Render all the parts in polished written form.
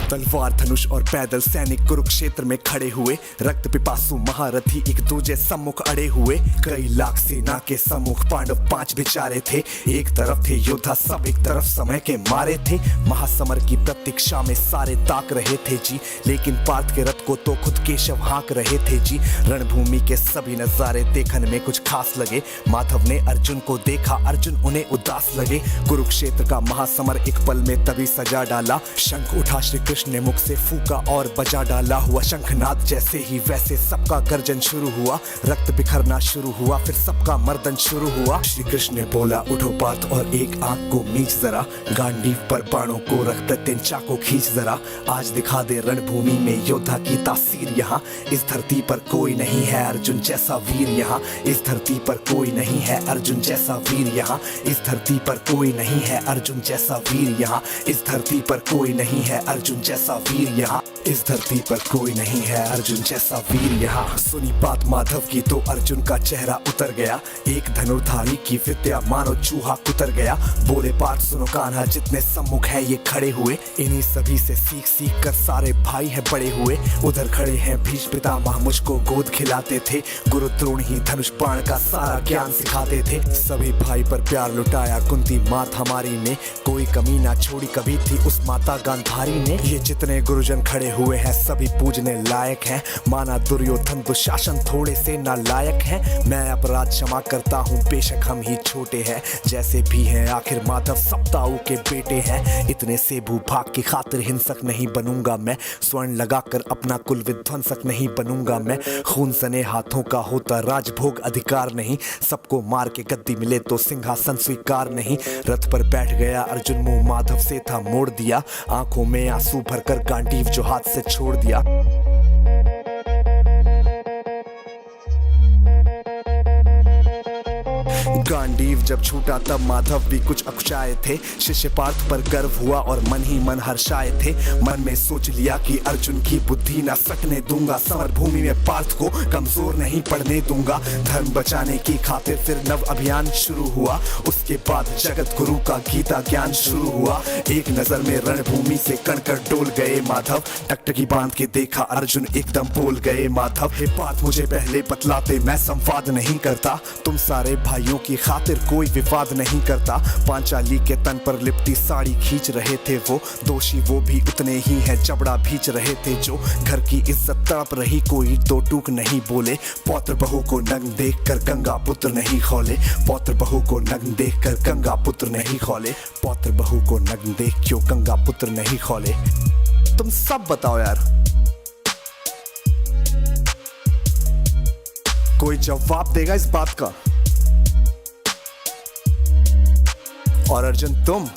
तलवार धनुष और पैदल सैनिक कुरुक्षेत्र में खड़े हुए। रक्त पिपासु महारथी एक दूजे सम्मुख अड़े हुए। कई लाख सेना के सम्मुख पांडव 5 बेचारे थे। एक तरफ थे योद्धा सब, एक तरफ समय के मारे थे। महासमर की प्रतीक्षा में सारे ताक रहे थे जी, लेकिन पार्थ के रथ को तो खुद केशव हाँक रहे थे जी। रणभूमि के सभी नजारे देखने में कुछ खास लगे। माधव ने अर्जुन को देखा, अर्जुन उन्हें उदास लगे। कुरुक्षेत्र का महासमर एक पल में तभी सजा डाला। शंख उठा श्री कृष्ण ने मुख से फूका और बजा डाला। हुआ शंखनाद जैसे ही वैसे सबका गर्जन शुरू हुआ। रक्त बिखरना शुरू हुआ, फिर सबका मर्दन शुरू हुआ। श्री कृष्ण ने बोला उठो पार्थ और एक आंख को मीच जरा। गांडीव पर बाणों को रख प्रत्यंचा को खींच जरा। आज दिखा दे रणभूमि में योद्धा की तासीर यहाँ। इस धरती पर कोई नहीं है अर्जुन जैसा वीर यहाँ। इस धरती पर कोई नहीं है अर्जुन जैसा वीर यहाँ। इस धरती पर कोई नहीं है अर्जुन जैसा वीर यहाँ। इस धरती पर कोई नहीं है अर्जुन जैसा वीर यहाँ। इस धरती पर कोई नहीं है अर्जुन जैसा वीर यहाँ। सुनी बात माधव की तो अर्जुन का चेहरा उतर गया। एक धनुर्धारी की विद्या मानो चूहा कुतर गया। बोले पार्थ सुनो कान्हा, जितने सम्मुख है ये खड़े हुए। इन्हीं सभी से सीख सीख कर सारे भाई है बड़े हुए। उधर खड़े हैं भीष्म पितामह, मुझको गोद खिलाते थे। गुरु द्रोण ही धनुष बाण का सारा ज्ञान सिखाते थे। सभी भाई पर प्यार लुटाया कुंती मात हमारी ने। कोई कमी ना छोड़ी कभी थी उस माता गांधारी ने। ये जितने गुरुजन खड़े हुए हैं सभी पूजने लायक हैं। माना दुर्योधन दुशासन थोड़े से नालायक हैं। मैं अपराध क्षमा करता हूँ बेशक हम ही छोटे हैं। जैसे भी हैं आखिर माधव सप्ताऊ के बेटे हैं। इतने से भूभाग की खातिर हिंसक नहीं बनूंगा मैं। स्वर्ण लगाकर अपना कुल विध्वंसक नहीं बनूंगा मैं। खून सने हाथों का होता राजभोग अधिकार नहीं। सबको मार के गद्दी मिले तो सिंहासन स्वीकार नहीं। रथ पर बैठ गया अर्जुन, मुंह माधव से था मोड़ दिया। आंखों में आंसू भरकर गांडीव जो हाथ से छोड़ दिया। गांडीव जब छूटा तब माधव भी कुछ अकुचाए थे। शिष्य पार्थ पर गर्व हुआ और मन ही मन हर्षाए थे। मन में सोच लिया कि अर्जुन की बुद्धि ना सकने दूंगा। समर भूमि में पार्थ को कमजोर नहीं पड़ने दूंगा। धर्म बचाने की खातिर फिर नव अभियान शुरू हुआ। उसके बाद जगत गुरु का गीता ज्ञान शुरू हुआ। एक नजर में रणभूमि से कणकर डोल गए माधव। टकटकी बांध के देखा अर्जुन एकदम बोल गए माधव। हे पार्थ मुझे पहले बतलाते, मैं संवाद नहीं करता। तुम सारे भाइयों की खातिर कोई विवाद नहीं करता। पांचाली के तन पर लिपटी साड़ी खींच रहे थे वो। दोषी वो भी उतने ही हैं, चबड़ा भींच रहे थे जो। घर की इज्जत तड़प रही, कोई दो टूक नहीं बोले। पौत्र बहू को नग्न देख कर गंगा पुत्र नहीं खोले। पौत्र बहू को नग्न देख कर गंगा पुत्र नहीं खोले। पौत्र बहू को नग्न देख क्यों गंगा पुत्र नहीं खोले। तुम सब बताओ यार, कोई जवाब देगा इस बात का? और अर्जुन तुम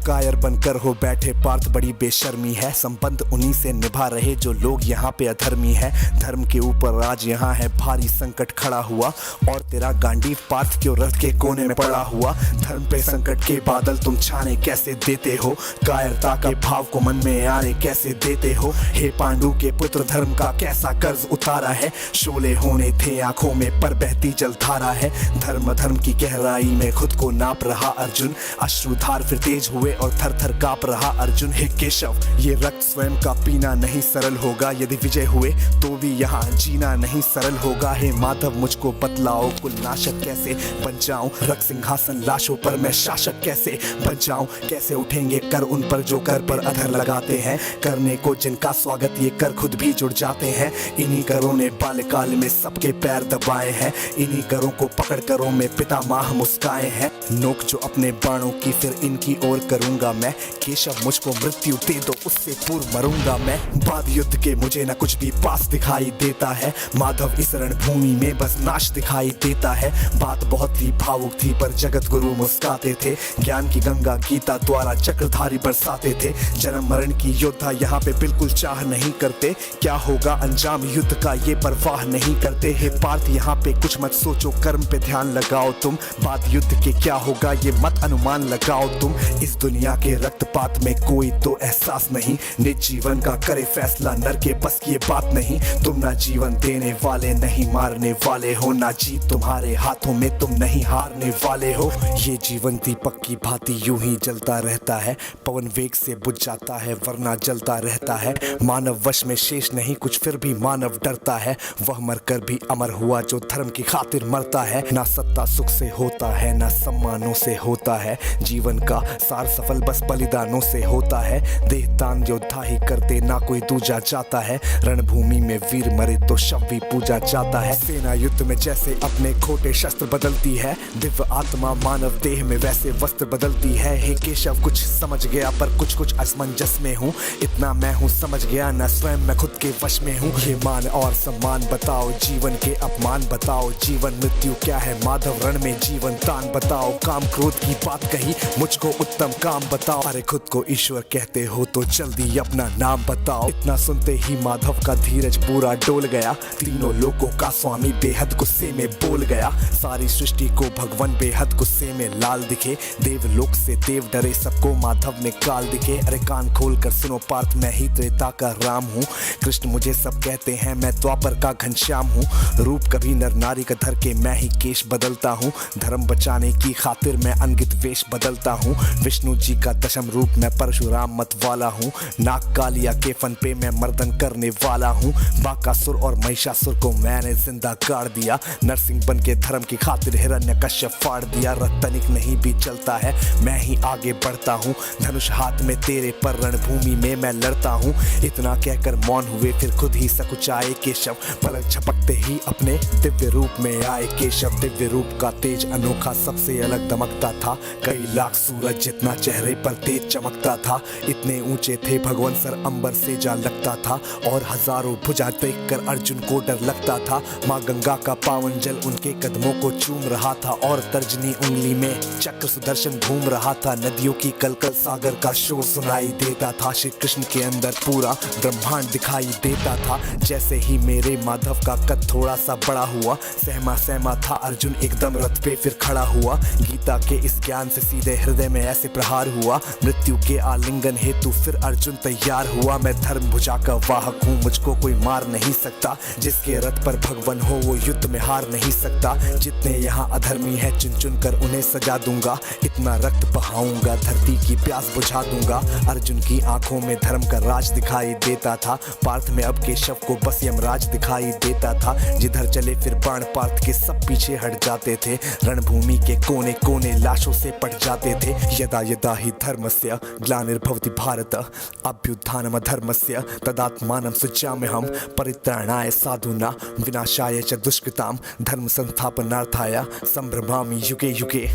कायर बनकर हो बैठे पार्थ, बड़ी बेशर्मी है। संबंध उन्हीं से निभा रहे जो लोग यहाँ पे अधर्मी है। धर्म के ऊपर आज यहाँ है भारी संकट खड़ा हुआ। और तेरा गांडीव पार्थ क्यों रथ के कोने में पड़ा हुआ। धर्म पे संकट के बादल तुम छाने कैसे देते हो। कायरता के भाव को मन में आने कैसे देते हो। हे पांडु के पुत्र धर्म का कैसा कर्ज उतारा है। शोले होने थे आंखों में पर बहती जलधारा है। धर्म धर्म की गहराई में खुद को नाप रहा अर्जुन। अश्रुधार फिर तेज हुए और थर थर कांप रहा अर्जुन। हे केशव ये रक्त स्वयं का पीना नहीं सरल होगा। यदि विजय हुए तो भी यहाँ जीना नहीं सरल होगा। हे माधव मुझको बतलाओ कुल नाशक कैसे बन जाऊं। रक्त सिंहासन लाशों पर मैं शासक कैसे बन जाऊं। कैसे उठेंगे कर उन पर जो कर पर अधर लगाते हैं। करने को जिनका स्वागत ये कर खुद भी जुड़ जाते हैं। इन्हीं करों ने बाल्यकाल में सबके पैर दबाए हैं। इन्हीं करों को पकड़ करों में पितामह मुस्काए हैं। नोक जो अपने बाणों की फिर इनकी ओर करूंगा मैं। केशव मुझको मृत्यु दे दो उससे पूर्व मरूंगा मैं। बाद युद्ध के मुझे न कुछ भी पास दिखाई देता है। माधव इस रणभूमि में बस नाश दिखाई देता है। बात बहुत ही भावुक थी पर जगत गुरु मुस्काते थे। ज्ञान की गंगा गीता द्वारा चक्रधारी बरसाते थे। जन्म मरण की योद्धा यहाँ पे बिल्कुल चाह नहीं करते। क्या होगा अंजाम युद्ध का ये परवाह नहीं करते। हे पार्थ यहाँ पे कुछ मत सोचो, कर्म पे ध्यान लगाओ तुम। बाद युद्ध के क्या होगा ये मत अनुमान लगाओ तुम। इस दुनिया दुनिया के रक्तपात में कोई तो एहसास नहीं, निज जीवन का करे फैसला नर के बस की ये बात नहीं। तुम ना जीवन देने वाले नहीं मारने वाले हो, ना जीत तुम्हारे हाथों में तुम नहीं हारने वाले हो। ये जीवन दीपक की भांति यूं ही जलता रहता है, पवन वेग से बुझ जाता है वरना जलता रहता है। मानव वश में शेष नहीं कुछ फिर भी मानव डरता है, वह मरकर भी अमर हुआ जो धर्म की खातिर मरता है। ना सत्ता सुख से होता है ना सम्मानों से होता है, जीवन का सार सफल बस बलिदानों से होता है। देह दान योद्धा ही करते ना कोई दूजा जाता है, रणभूमि में वीर मरे तो शव भी पूजा जाता है। सेना युद्ध में जैसे अपने खोटे शस्त्र बदलती है, दिव्य आत्मा मानव देह में वैसे वस्त्र बदलती है। हे केशव कुछ समझ गया पर कुछ कुछ असमंजस में हूँ, इतना मैं हूँ समझ गया ना स्वयं मैं खुद के वश में हूँ। ये मान और सम्मान बताओ, जीवन के अपमान बताओ, जीवन मृत्यु क्या है माधव रण में जीवन दान बताओ। काम क्रोध की बात कही मुझको उत्तम काम बताओ, अरे खुद को ईश्वर कहते हो तो जल्दी अपना नाम बताओ। इतना सुनते ही माधव का धीरज पूरा डोल गया, तीनों लोगों का स्वामी बेहद गुस्से में बोल गया। सारी सृष्टि को भगवान बेहद गुस्से में लाल दिखे, देवलोक से देव डरे सबको माधव में काल दिखे। अरे कान खोल कर सुनो पार्थ मैं ही त्रेता का राम हूँ, कृष्ण मुझे सब कहते हैं मैं द्वापर का घनश्याम हूँ। रूप कभी नर नारी का धर के मैं ही केश बदलता हूँ, धर्म बचाने की खातिर मैं अनगित वेश बदलता हूँ। विष्णु जी का दशम रूप मैं परशुराम मत वाला हूँ, नाग कालिया के फन पे मैं मर्दन करने वाला हूँ। बाकासुर और महिषासुर को मैंने जिंदा गाड़ दिया, नरसिंह बन के धर्म की खातिर हिरण्यकश्यप फाड़ दिया। रतनिक नहीं भी चलता है मैं ही आगे बढ़ता हूँ, धनुष हाथ में तेरे पर रणभूमि में मैं लड़ता हूँ। इतना कहकर मौन हुए फिर खुद ही सकुचाए केशव, पलक झपकते ही अपने दिव्य रूप में आए केशव। दिव्य रूप का तेज अनोखा सबसे अलग दमकता था, कई लाख सूरज जितना चेहरे पर तेज चमकता था। इतने ऊंचे थे भगवान सर अंबर से जा लगता था, और हजारों भुजा देखकर अर्जुन को डर लगता था। माँ गंगा का पावन जल उनके कदमों को चूम रहा था, और तर्जनी उंगली में चक्र सुदर्शन घूम रहा था। नदियों की कलकल सागर का शोर सुनाई देता था, श्री कृष्ण के अंदर पूरा ब्रह्मांड दिखाई देता था। जैसे ही मेरे माधव का कद थोड़ा सा बड़ा हुआ, सहमा सहमा था अर्जुन एकदम रथ पे फिर खड़ा हुआ। गीता के इस ज्ञान से सीधे हृदय में ऐसे प्रहार हुआ, मृत्यु के आलिंगन हेतु फिर अर्जुन तैयार हुआ। मैं धर्म भुजा का वाहक हूँ, मुझको कोई मार नहीं सकता, जिसके रथ पर भगवान हो वो युद्ध में हार नहीं सकता। जितने यहाँ अधर्मी है चुन चुन कर उन्हें सजा दूंगा, इतना रक्त बहाऊंगा धरती की प्यास बुझा दूंगा। अर्जुन की आंखों में धर्म का राज दिखाई देता था, पार्थ में अब केशव को बस यमराज दिखाई देता था। जिधर चले फिर बाण पार्थ के सब पीछे हट जाते थे, रणभूमि के कोने कोने लाशों से पट जाते थे। यदा यदा ही धर्मस्य ग्लानिर्भवति भारत अभ्युत्थानम धर्मस्य तदात्मानं सृजाम्यहं परित्राणाय साधूनां विनाशाय च दुष्कृतां धर्म संस्थापनार्थाय संभ्रमामि युगे युगे।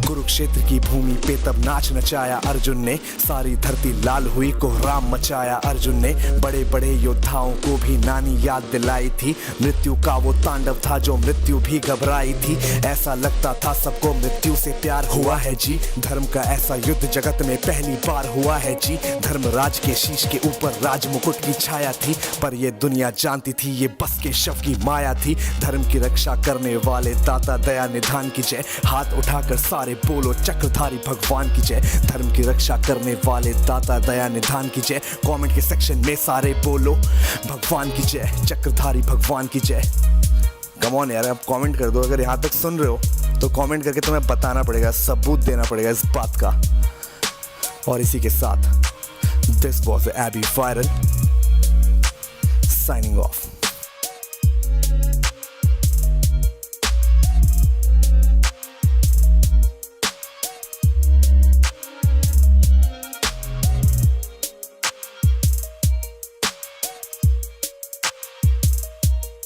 कुरुक्षेत्र की भूमि पे तब नाच नचाया अर्जुन ने, सारी धरती लाल हुई कोहराम मचाया अर्जुन ने। बड़े बड़े योद्धाओं को भी नानी याद दिलाई थी, मृत्यु का वो तांडव था जो मृत्यु भी घबराई थी। ऐसा लगता था सबको मृत्यु से प्यार हुआ है जी, धर्म का ऐसा युद्ध जगत में पहली बार हुआ है जी। धर्मराज के शीश के ऊपर राज मुकुट की छाया थी, पर ये दुनिया जानती थी ये बस के शव की माया थी। धर्म की रक्षा करने वाले दाता दया निधान की जय, हाथ उठाकर सारे बोलो चक्रधारी भगवान की जय। धर्म की रक्षा करने वाले दाता दया निधान की जय, कमेंट के सेक्शन में सारे बोलो भगवान की जय, चक्रधारी भगवान की जय। कम ऑन यार, आप कमेंट कर दो, अगर यहाँ तक सुन रहे हो तो कमेंट करके तुम्हें बताना पड़ेगा, सबूत देना पड़ेगा इस बात का। और इसी के साथ this was AB viral signing of.